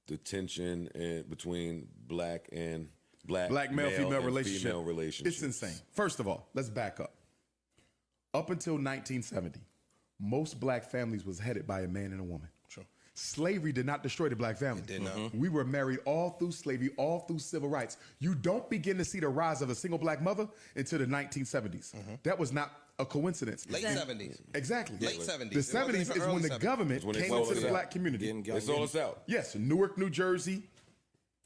the tension between black male female relationship. female relationships. It's insane. First of all, let's back up. Up until 1970, most black families was headed by a man and a woman. Sure. Slavery did not destroy the black family. It did not. We were married all through slavery, all through civil rights. You don't begin to see the rise of a single black mother until the 1970s. That was not a coincidence. Late 70s. Exactly. Late 70s. The 70s is when the government when they came sold into us the out. black community. They sold us out. Yes, Newark, New Jersey,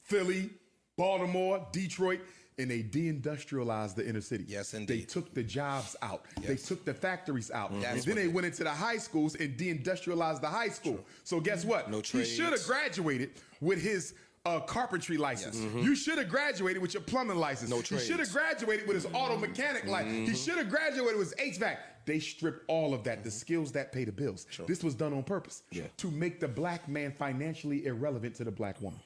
Philly, Baltimore, Detroit, and they deindustrialized the inner city. Yes, indeed. They took the jobs out. Yes. They took the factories out. That's And what then they they went into the high schools and deindustrialized the high school. So guess what? No He trades. should have graduated with his carpentry license. Yes. You should have graduated with your plumbing license. No He trades. should have graduated with his auto mechanic license. He should have graduated with his HVAC. They stripped all of that, the skills that pay the bills. Sure. This was done on purpose Yeah. to make the black man financially irrelevant to the black woman.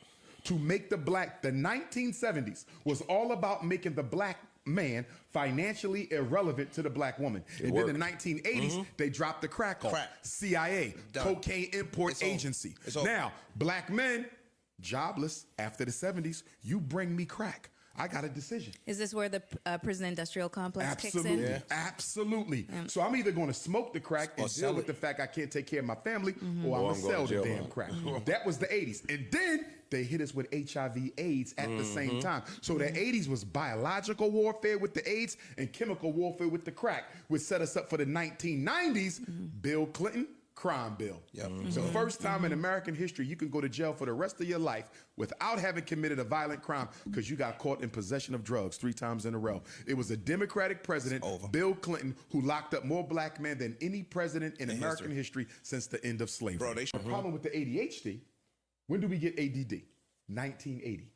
To make the 1970s was all about making the black man financially irrelevant to the black woman. And worked. then in the 1980s, they dropped the crack off. Crack. CIA, Done. Cocaine Import It's over. Agency. It's over. Now, black men, jobless after the 70s, you bring me crack. I got a decision. Is this where the prison industrial complex kicks Absolutely, in? absolutely. So I'm either going to smoke the crack and sell deal with it. the fact I can't take care of my family, or I'm Or going I'm to sell going to the jail. damn crack. That was the 80s. And then they hit us with HIV/AIDS at the same time. So the 80s was biological warfare with the AIDS and chemical warfare with the crack, which set us up for the 1990s, Bill Clinton, crime bill. Yep. It's the first time in American history you can go to jail for the rest of your life without having committed a violent crime because you got caught in possession of drugs 3 times in a row. It was a Democratic president, Over. Bill Clinton, who locked up more black men than any president in American history since the end of slavery. Bro, they- the problem with the ADHD, when do we get ADD? 1980.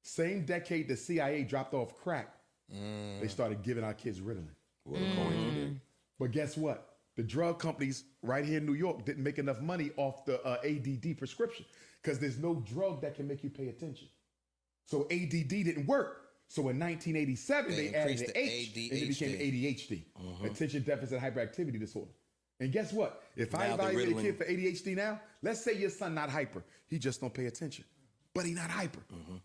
Same decade the CIA dropped off crack, they started giving our kids Ritalin. What a coincidence. But guess what? The drug companies right here in New York didn't make enough money off the ADD prescription because there's no drug that can make you pay attention. So ADD didn't work. So in 1987, They they added increased the the H and it became ADHD, attention deficit hyperactivity disorder. And guess what? If I Now the evaluate a Ritalin- kid for ADHD now, let's say your son not hyper. He just don't pay attention. But he not hyper.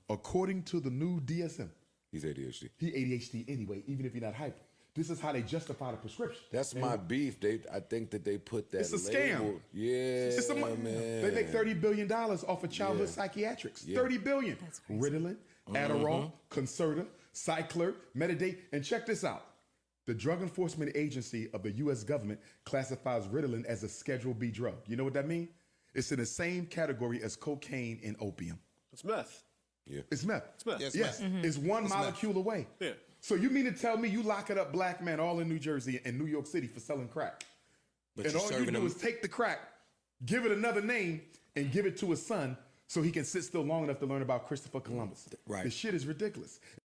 According to the new DSM, He's ADHD. he ADHD anyway, even if he's not hyper. This is how they justify the prescription. That's my beef. I think that they put that It's a label. scam. Yeah, It's man. They make $30 billion off of childhood Yeah. psychiatrics. Yeah. $30 billion. That's crazy. Ritalin, Adderall, Concerta, Cycler, Metadate. And check this out. The Drug Enforcement Agency of the U.S. government classifies Ritalin as a Schedule B drug. You know what that means? It's in the same category as cocaine and opium. It's meth. Yeah. It's meth. It's meth. Yes, Yes, meth. it's one molecule away. Yeah. So you mean to tell me you locking up black men all in New Jersey and New York City for selling crack? But And you're all you serving do them. is take the crack, give it another name, and give it to his son so he can sit still long enough to learn about Christopher Columbus. Right. This shit is ridiculous.